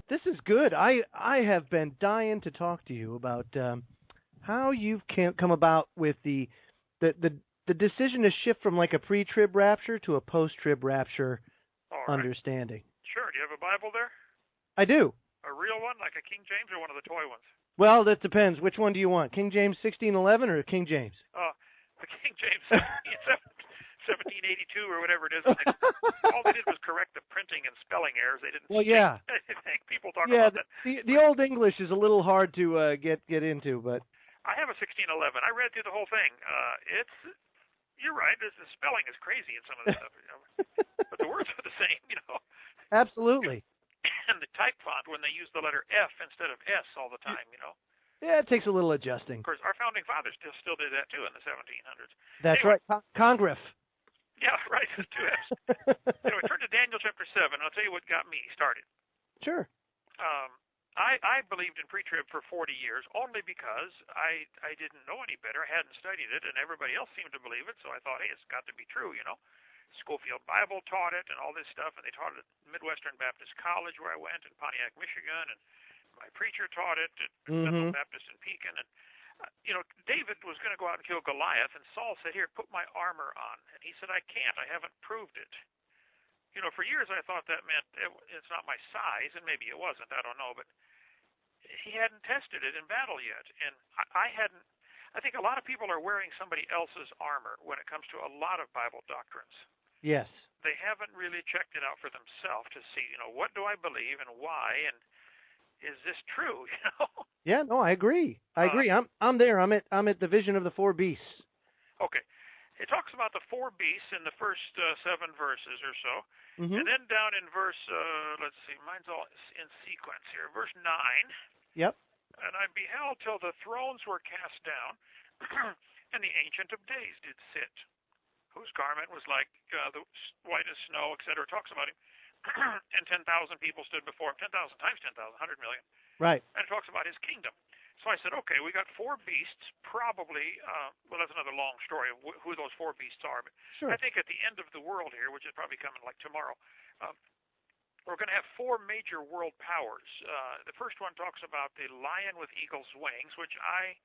this is good. I have been dying to talk to you about how you've come about with the decision to shift from like a pre-trib rapture to a post-trib rapture understanding. Sure. Do you have a Bible there? I do. A real one, like a King James, or one of the toy ones? Well, that depends. Which one do you want? King James 1611 or King James? The King James 1782 or whatever it is. All they did was correct the printing and spelling errors. They didn't. Well, yeah. Anything. People talk about that. The Old English is a little hard to get into, but I have a 1611. I read through the whole thing. You're right. The spelling is crazy in some of the stuff, but the words are the same, Absolutely. And the type font, when they use the letter F instead of S all the time, Yeah, it takes a little adjusting. Of course, our founding fathers still did that too in the 1700s. That's anyway, right. Congress. Yeah, right. There's two F's. Anyway, turn to Daniel chapter 7. I'll tell you what got me started. Sure. I believed in pre-trib for 40 years only because I didn't know any better. I hadn't studied it, and everybody else seemed to believe it, so I thought, hey, it's got to be true, Schofield Bible taught it and all this stuff, and they taught it at Midwestern Baptist College where I went in Pontiac, Michigan, and my preacher taught it at Bethel Baptist in Pekin. And, David was going to go out and kill Goliath, and Saul said, here, put my armor on. And he said, I can't. I haven't proved it. For years I thought that meant it's not my size, and maybe it wasn't. I don't know, but he hadn't tested it in battle yet. And I hadn't. I think a lot of people are wearing somebody else's armor when it comes to a lot of Bible doctrines. Yes. They haven't really checked it out for themselves to see, what do I believe and why, and is this true? Yeah, no, I agree. I'm there. I'm at the vision of the four beasts. Okay. It talks about the four beasts in the first 7 verses or so. And then down in verse, let's see, mine's all in sequence here. Verse 9. Yep. And I beheld till the thrones were cast down, and the Ancient of Days did sit, whose garment was like the white as snow, etc. It talks about him. And 10,000 people stood before him. 10,000 times 10,000, 100 million. Right. And it talks about his kingdom. So I said, okay, we got 4 beasts, probably, well, that's another long story of who those 4 beasts are. But sure. I think at the end of the world here, which is probably coming like tomorrow, we're going to have 4 major world powers. The first one talks about the lion with eagle's wings, which I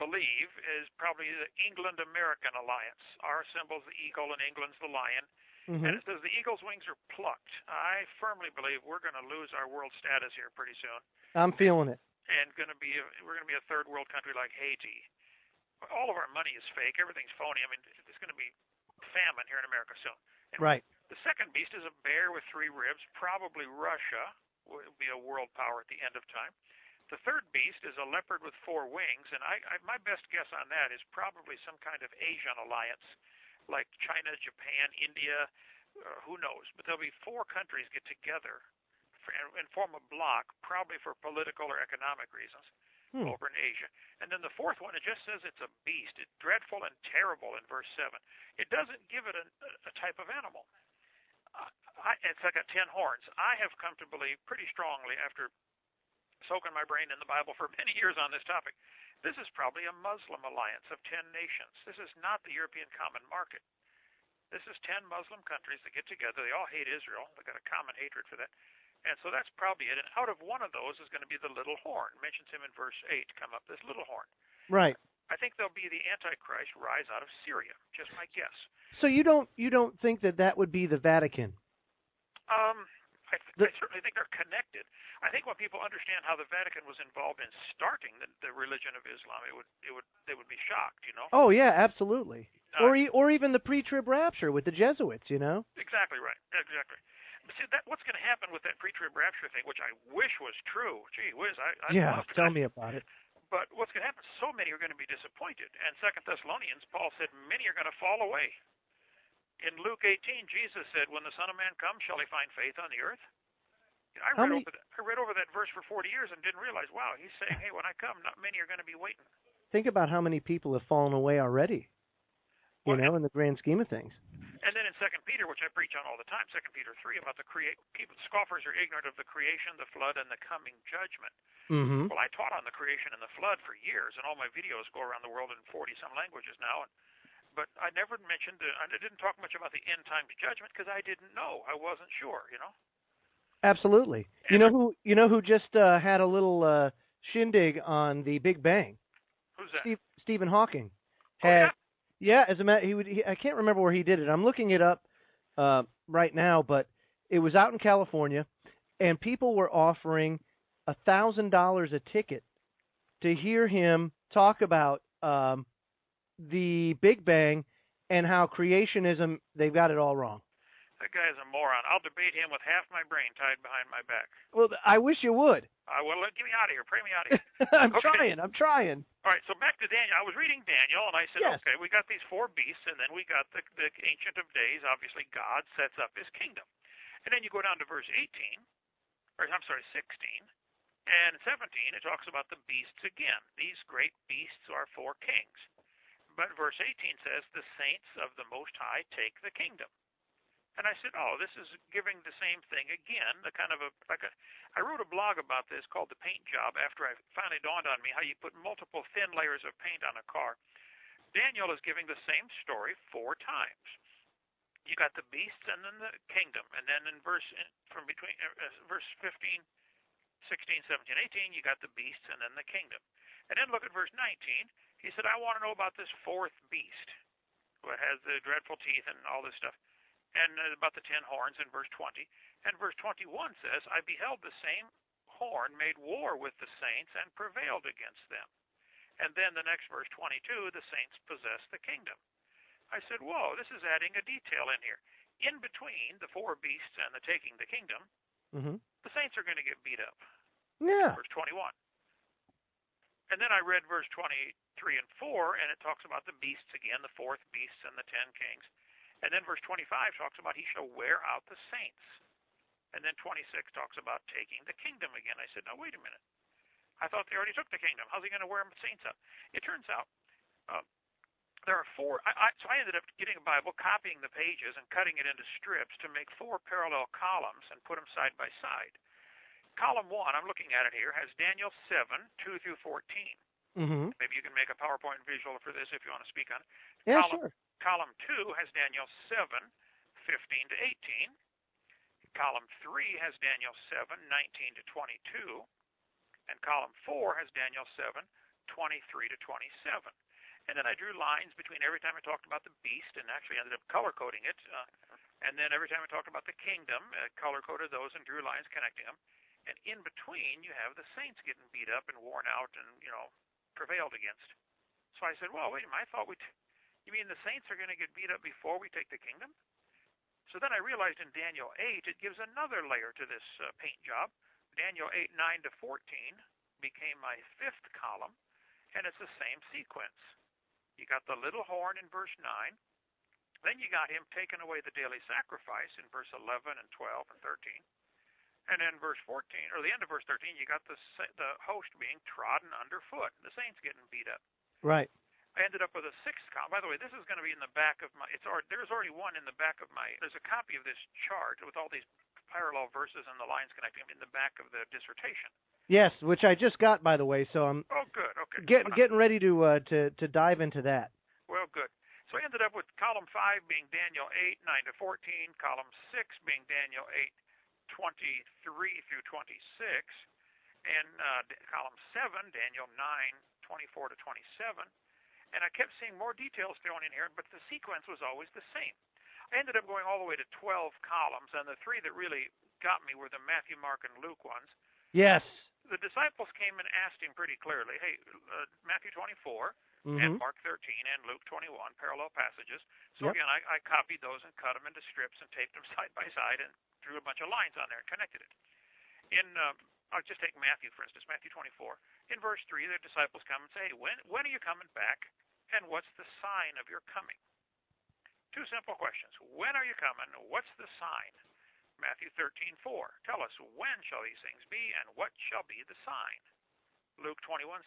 believe is probably the England-American alliance. Our symbol's the eagle and England's the lion. And it says the eagle's wings are plucked. I firmly believe we're going to lose our world status here pretty soon. I'm feeling it. And we're going to be a third world country like Haiti. All of our money is fake. Everything's phony. I mean, there's going to be famine here in America soon. And right. The second beast is a bear with 3 ribs. Probably Russia will be a world power at the end of time. The third beast is a leopard with 4 wings, and my best guess on that is probably some kind of Asian alliance, like China, Japan, India, who knows. But there'll be 4 countries get together and form a bloc, probably for political or economic reasons, over in Asia. And then the fourth one, it just says it's a beast. It's dreadful and terrible in verse 7. It doesn't give it a type of animal. It's like 10 horns. I have come to believe pretty strongly, after soaking my brain in the Bible for many years on this topic, this is probably a Muslim alliance of 10 nations. This is not the European Common Market. This is 10 Muslim countries that get together. They all hate Israel. They've got a common hatred for that. And so that's probably it. And out of one of those is going to be the little horn. It mentions him in verse 8, come up, this little horn. Right. I think there'll be the Antichrist rise out of Syria, just my guess. So you don't think that would be the Vatican? I certainly think they're connected. I think when people understand how the Vatican was involved in starting the religion of Islam, they would be shocked, Oh yeah, absolutely. Or even the pre-trib rapture with the Jesuits, Exactly right. Exactly. But see, what's going to happen with that pre-trib rapture thing, which I wish was true. Gee whiz, tell me about it. But what's going to happen? So many are going to be disappointed. And 2 Thessalonians, Paul said, many are going to fall away. In Luke 18, Jesus said, when the Son of Man comes, shall he find faith on the earth? I read over that verse for 40 years and didn't realize, wow, he's saying, hey, when I come, not many are going to be waiting. Think about how many people have fallen away already, in the grand scheme of things. And then in 2 Peter, which I preach on all the time, 2 Peter 3, about people, scoffers are ignorant of the creation, the flood, and the coming judgment. Well, I taught on the creation and the flood for years, and all my videos go around the world in 40-some languages now. But I never mentioned, I didn't talk much about the end times judgment because I didn't know. I wasn't sure, Absolutely. And You know who just had a little shindig on the Big Bang? who's that? Stephen Hawking Oh, had. yeah? Yeah, as a matter, I can't remember where he did it. I'm looking it up right now, but it was out in California, and people were offering $1,000 a ticket to hear him talk about the Big Bang and how creationism, they've got it all wrong. That guy's a moron. I'll debate him with half my brain tied behind my back. Well, I wish you would. Well, get me out of here. Pray me out of here. I'm Okay. trying. All right, so back to Daniel. I was reading Daniel, and I said, Yes. okay, we got these 4 beasts, and then we got the Ancient of Days. Obviously, God sets up his kingdom. And then you go down to verse 16, and 17, it talks about the beasts again. These great beasts are 4 kings. But verse 18 says, the saints of the Most High take the kingdom. And I said, oh, this is giving the same thing again, I wrote a blog about this called The Paint Job after it finally dawned on me how you put multiple thin layers of paint on a car. Daniel is giving the same story 4 times. You got the beasts and then the kingdom. And then in verse 15, 16, 17, 18, you got the beasts and then the kingdom. And then look at verse 19. He said, I want to know about this 4th beast, who has the dreadful teeth and all this stuff. And about the 10 horns in verse 20. And verse 21 says, I beheld the same horn made war with the saints and prevailed against them. And then the next verse 22, the saints possessed the kingdom. I said, whoa, this is adding a detail in here. In between the 4 beasts and the taking the kingdom, the saints are going to get beat up. Yeah. Verse 21. And then I read verse 23 and 4, and it talks about the beasts again, the 4th beasts and the 10 kings. And then verse 25 talks about he shall wear out the saints. And then 26 talks about taking the kingdom again. I said, now, wait a minute. I thought they already took the kingdom. How's he going to wear the saints out? It turns out there are 4. So I ended up getting a Bible, copying the pages, and cutting it into strips to make 4 parallel columns and put them side by side. Column 1, I'm looking at it here, has Daniel 7, 2 through 14. Maybe you can make a PowerPoint visual for this if you want to speak on it. Yeah, sure. Column 2 has Daniel 7, 15 to 18. Column 3 has Daniel 7, 19 to 22. And column 4 has Daniel 7, 23 to 27. And then I drew lines between every time I talked about the beast and actually ended up color-coding it. And then every time I talked about the kingdom, color-coded those and drew lines connecting them. And in between, you have the saints getting beat up and worn out and, prevailed against. So I said, well, wait a minute, I thought you mean the saints are going to get beat up before we take the kingdom? So then I realized in Daniel 8, it gives another layer to this paint job. Daniel 8, 9 to 14 became my 5th column, and it's the same sequence. You got the little horn in verse 9. Then you got him taking away the daily sacrifice in verse 11 and 12 and 13. And then verse 14, or the end of verse 13, you got the host being trodden underfoot, the saints getting beat up. Right. I ended up with a 6th column. By the way, this is going to be in the back of my. There's already one in the back of my. There's a copy of this chart with all these parallel verses and the lines connecting them in the back of the dissertation. Yes, which I just got, by the way. So I'm. Oh, good. Okay. Getting ready to dive into that. Well, good. So I ended up with column 5 being Daniel 8, 9 to 14. Column 6 being Daniel 8, 23 through 26. And column 7, Daniel 9, 24 to 27. And I kept seeing more details thrown in here, but the sequence was always the same. I ended up going all the way to 12 columns, and the 3 that really got me were the Matthew, Mark, and Luke ones. Yes. The disciples came and asked him pretty clearly, hey, Matthew 24 and Mark 13 and Luke 21, parallel passages. So again, I copied those and cut them into strips and taped them side by side and drew a bunch of lines on there and connected it. I'll just take Matthew, for instance, Matthew 24. In verse 3, the disciples come and say, hey, when are you coming back, and what's the sign of your coming? 2 simple questions. When are you coming? What's the sign? Matthew 13:4. Tell us, when shall these things be, and what shall be the sign? Luke 21:7.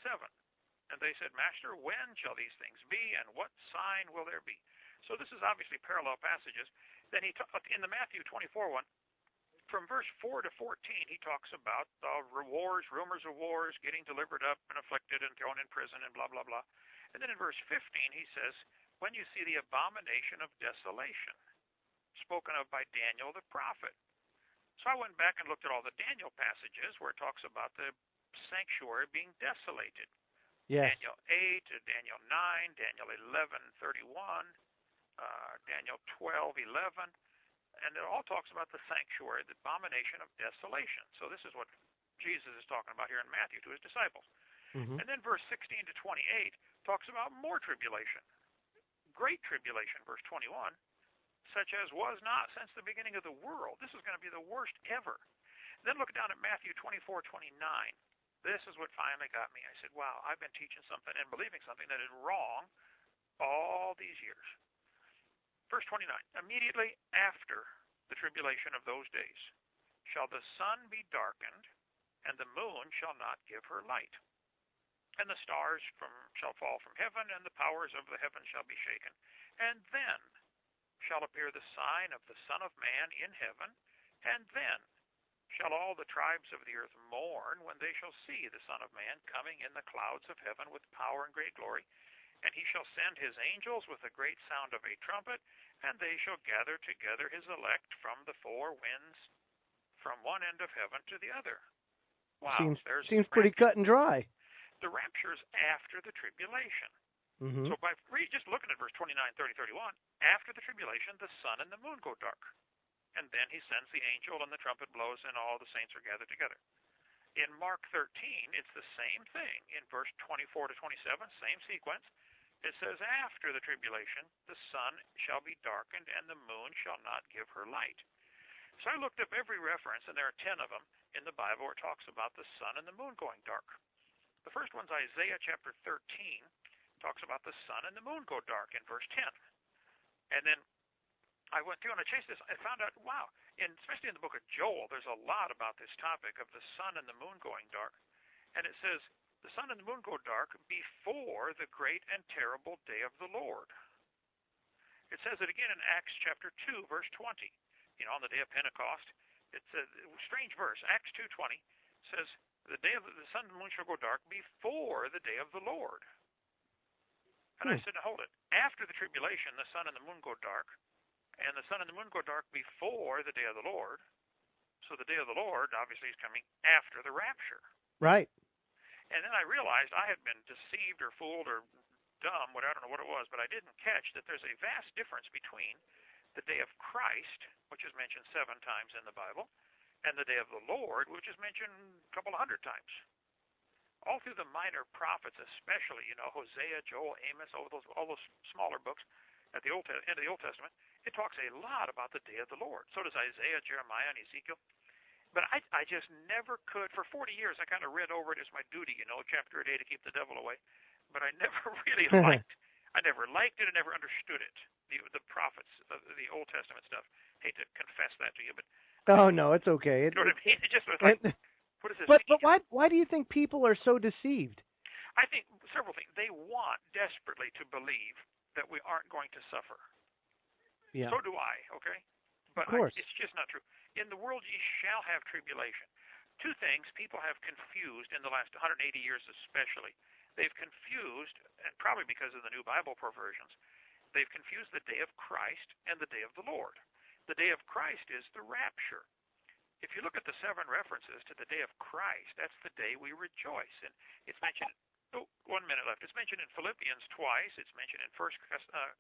And they said, Master, when shall these things be, and what sign will there be? So this is obviously parallel passages. Then in the Matthew 24 one, from verse 4 to 14, he talks about wars, rumors of wars, getting delivered up and afflicted and thrown in prison and blah, blah, blah. And then in verse 15, he says, when you see the abomination of desolation, spoken of by Daniel the prophet. So I went back and looked at all the Daniel passages where it talks about the sanctuary being desolated. Yes. Daniel 8, Daniel 9, Daniel 11:31, Daniel 12:11, and it all talks about the sanctuary, the abomination of desolation. So this is what Jesus is talking about here in Matthew to his disciples. Mm-hmm. And then verse 16 to 28 talks about more tribulation, great tribulation, verse 21, such as was not since the beginning of the world. This is going to be the worst ever. Then look down at Matthew 24:29. This is what finally got me. I said, wow, I've been teaching something and believing something that is wrong all these years. Verse 29, immediately after the tribulation of those days shall the sun be darkened, and the moon shall not give her light. And the stars shall fall from heaven, and the powers of the heaven shall be shaken. And then shall appear the sign of the Son of Man in heaven, and then shall all the tribes of the earth mourn when they shall see the Son of Man coming in the clouds of heaven with power and great glory. And he shall send his angels with a great sound of a trumpet, and they shall gather together his elect from the four winds, from one end of heaven to the other. Wow, seems pretty cut and dry. The rapture's after the tribulation. Mm-hmm. So by just looking at verse 29, 30, 31, after the tribulation, the sun and the moon go dark. And then he sends the angel, and the trumpet blows, and all the saints are gathered together. In Mark 13, it's the same thing. In verse 24 to 27, same sequence. It says, after the tribulation, the sun shall be darkened, and the moon shall not give her light. So I looked up every reference, and there are 10 of them in the Bible where it talks about the sun and the moon going dark. The first one's Isaiah chapter 13. Talks about the sun and the moon go dark in verse 10. And then I went through and I chased this. I found out, wow, especially in the book of Joel, there's a lot about this topic of the sun and the moon going dark. And it says, the sun and the moon go dark before the great and terrible day of the Lord. It says it again in Acts chapter 2, verse 20. You know, on the day of Pentecost. It's a strange verse. Acts 2:20 says, the sun and the moon shall go dark before the day of the Lord. And I said, hold it. After the tribulation, the sun and the moon go dark, and the sun and the moon go dark before the day of the Lord. So the day of the Lord, obviously, is coming after the rapture. Right. And then I realized I had been deceived or fooled or dumb, I don't know what it was, but I didn't catch that there's a vast difference between the day of Christ, which is mentioned 7 times in the Bible, and the day of the Lord, which is mentioned a couple of 100 times. All through the minor prophets, especially, you know, Hosea, Joel, Amos, all those smaller books at the end of the Old Testament, it talks a lot about the day of the Lord. So does Isaiah, Jeremiah, and Ezekiel. But I just never could. For 40 years, I kind of read over it as my duty, you know, chapter a day to keep the devil away. But I never really liked it. I never understood it. The prophets, the Old Testament stuff. Hate to confess that to you, but oh no, it's okay. You know what I mean? It just was like, what is this? But why do you think people are so deceived? I think several things. They want desperately to believe that we aren't going to suffer. Yeah. So do I. Okay. But of course. It's just not true. In the world ye shall have tribulation. 2 things people have confused in the last 180 years especially. They've confused, and probably because of the new Bible perversions, they've confused the day of Christ and the day of the Lord. The day of Christ is the rapture. If you look at the 7 references to the day of Christ, that's the day we rejoice. And it's mentioned, 1 minute left. It's mentioned in Philippians twice. It's mentioned in 1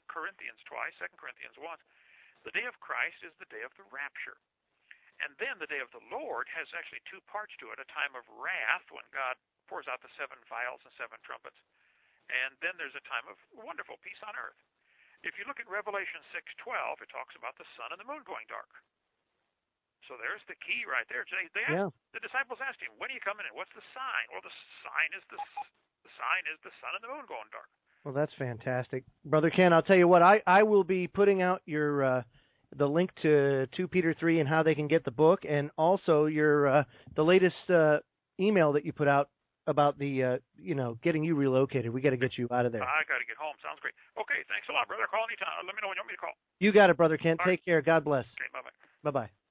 Corinthians twice, 2 Corinthians once. The day of Christ is the day of the rapture. And then the day of the Lord has actually 2 parts to it, a time of wrath when God pours out the 7 vials and 7 trumpets. And then there's a time of wonderful peace on earth. If you look at Revelation 6:12, it talks about the sun and the moon going dark. So there's the key right there. The disciples asked him, when are you coming in? What's the sign? Well, the sign is the sun and the moon going dark. Well, that's fantastic. Brother Ken, I'll tell you what, I will be putting out your the link to 2 Peter 3 and how they can get the book, and also your the latest email that you put out about the getting you relocated. We got to get you out of there. I got to get home. Sounds great. Okay, thanks a lot, brother. Call anytime. Let me know when you want me to call. You got it, Brother Kent. All Take care. God bless. Okay, bye-bye. Bye-bye.